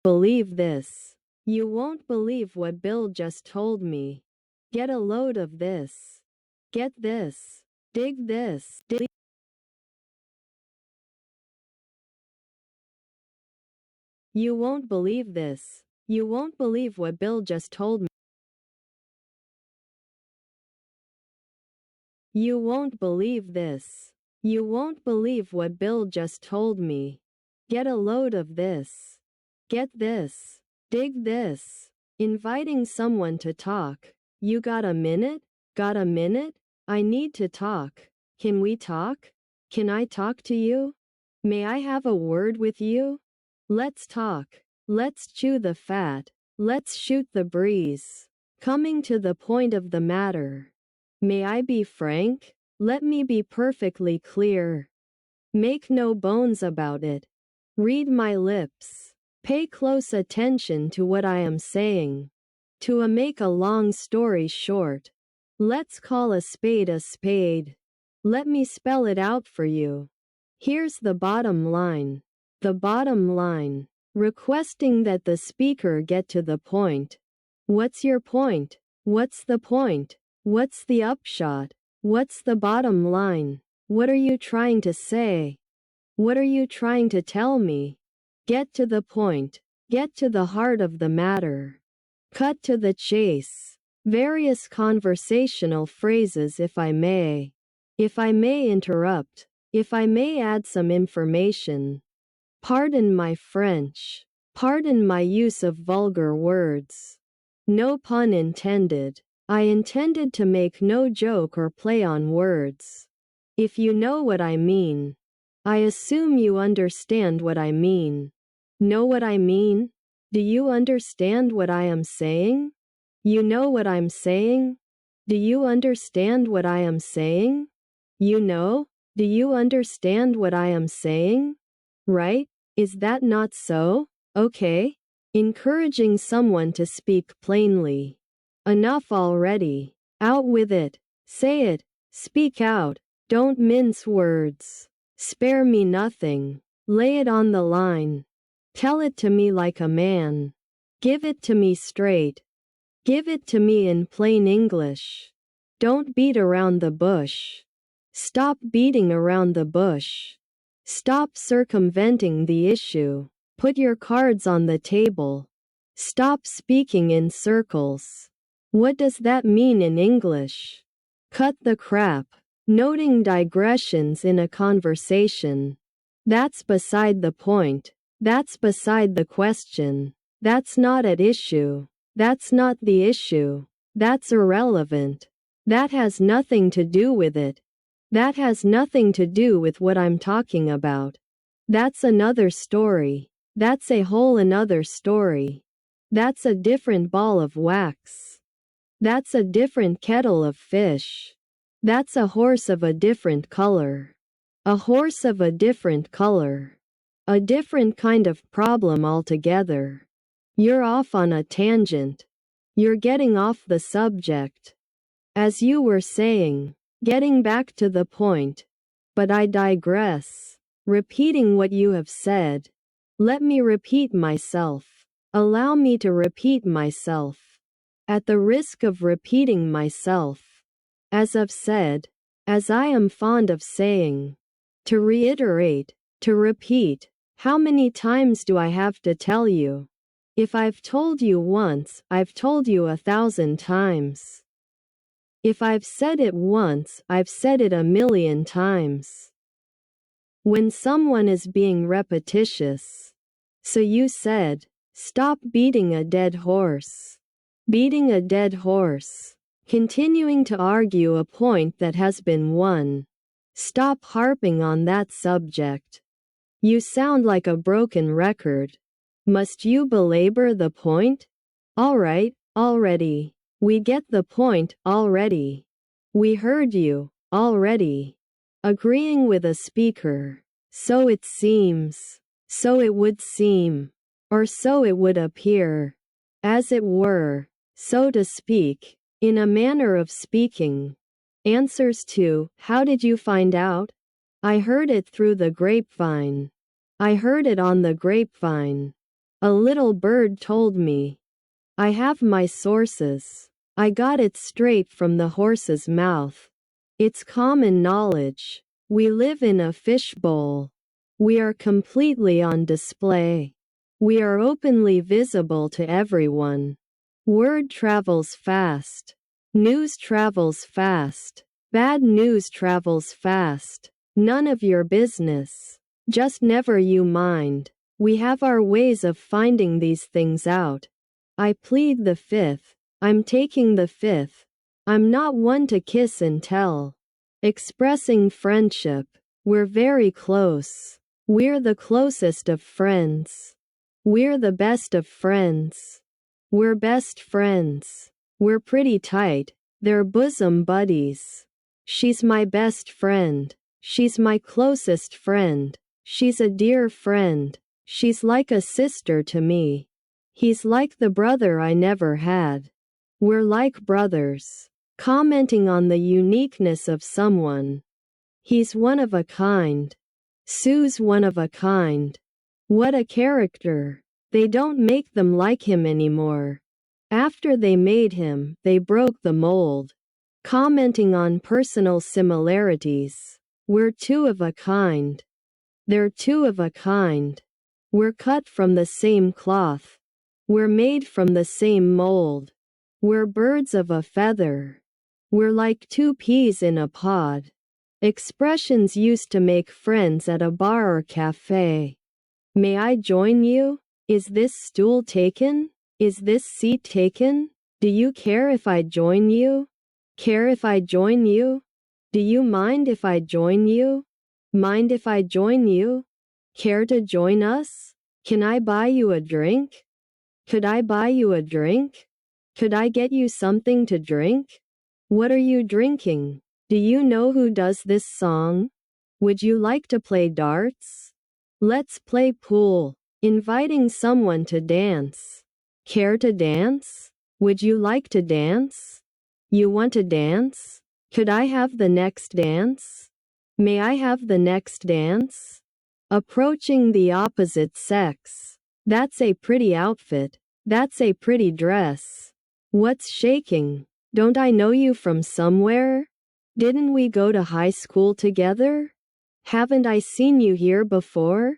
believe this. You won't believe what Bill just told me. Get a load of this. Get this. Dig this. Dig. You won't believe this. You won't believe what Bill just told me. You won't believe this. You won't believe what Bill just told me. Get a load of this. Get this. Dig this. Inviting someone to talk. You got a minute? Got a minute? I need to talk. Can we talk? Can I talk to you? May I have a word with you? Let's talk. Let's chew the fat. Let's shoot the breeze. Coming to the point of the matter. May I be frank? Let me be perfectly clear. Make no bones about it. Read my lips. Pay close attention to what I am saying. To make a long story short, let's call a spade a spade. Let me spell it out for you. Here's the bottom line. The bottom line. Requesting that the speaker get to the point. What's your point? What's the point? What's the upshot? What's the bottom line? What are you trying to say? What are you trying to tell me? Get to the point. Get to the heart of the matter. Cut to the chase. Various conversational phrases, if I may. If I may interrupt. If I may add some information. Pardon my French. Pardon my use of vulgar words. No pun intended. I intended to make no joke or play on words. If you know what I mean. I assume you understand what I mean. Know what I mean? Do you understand what I am saying? You know what I'm saying? Do you understand what I am saying? You know? Do you understand what I am saying? Right? Is that not so? Okay. Encouraging someone to speak plainly. Enough already. Out with it. Say it. Speak out. Don't mince words. Spare me nothing. Lay it on the line. Tell it to me like a man. Give it to me straight. Give it to me in plain English. Don't beat around the bush. Stop beating around the bush. Stop circumventing the issue. Put your cards on the table. Stop speaking in circles. What does that mean in English? Cut the crap. Noting digressions in a conversation. That's beside the point. That's beside the question. That's not at issue. That's not the issue. That's irrelevant. That has nothing to do with it. That has nothing to do with what I'm talking about. That's another story. That's a whole another story. That's a different ball of wax. That's a different kettle of fish. That's a horse of a different color. A horse of a different color. A different kind of problem altogether. You're off on a tangent. You're getting off the subject. As you were saying, getting back to the point. But I digress. Repeating what you have said. Let me repeat myself. Allow me to repeat myself. At the risk of repeating myself. As I've said, as I am fond of saying. To reiterate, to repeat. How many times do I have to tell you? If I've told you once, I've told you 1,000 times. If I've said it once, I've said it 1,000,000 times. When someone is being repetitious. So you said, stop beating a dead horse. Beating a dead horse. Continuing to argue a point that has been won. Stop harping on that subject. You sound like a broken record. Must you belabor the point? All right, already. We get the point, already. We heard you, already. Agreeing with a speaker. So it seems. So it would seem. Or so it would appear. As it were, so to speak, in a manner of speaking. Answers to, how did you find out? I heard it through the grapevine. I heard it on the grapevine. A little bird told me. I have my sources. I got it straight from the horse's mouth. It's common knowledge. We live in a fishbowl. We are completely on display. We are openly visible to everyone. Word travels fast. News travels fast. Bad news travels fast. None of your business. Just never you mind. We have our ways of finding these things out. I plead the fifth. I'm taking the fifth. I'm not one to kiss and tell. Expressing friendship. We're very close. We're the closest of friends. We're the best of friends. We're best friends. We're pretty tight. They're bosom buddies. She's my best friend. She's my closest friend. She's a dear friend. She's like a sister to me. He's like the brother I never had. We're like brothers. Commenting on the uniqueness of someone. He's one of a kind. Sue's one of a kind. What a character. They don't make them like him anymore. After they made him, they broke the mold. Commenting on personal similarities. We're two of a kind. They're two of a kind. We're cut from the same cloth. We're made from the same mold. We're birds of a feather. We're like two peas in a pod. Expressions used to make friends at a bar or cafe. May I join you? Is this stool taken? Is this seat taken? Do you care if I join you? Care if I join you? Do you mind if I join you? Mind if I join you? Care to join us? Can I buy you a drink? Could I buy you a drink? Could I get you something to drink? What are you drinking? Do you know who does this song? Would you like to play darts? Let's play pool. Inviting someone to dance. Care to dance? Would you like to dance? You want to dance? Could I have the next dance? May I have the next dance? Approaching the opposite sex. That's a pretty outfit. That's a pretty dress. What's shaking? Don't I know you from somewhere? Didn't we go to high school together? Haven't I seen you here before?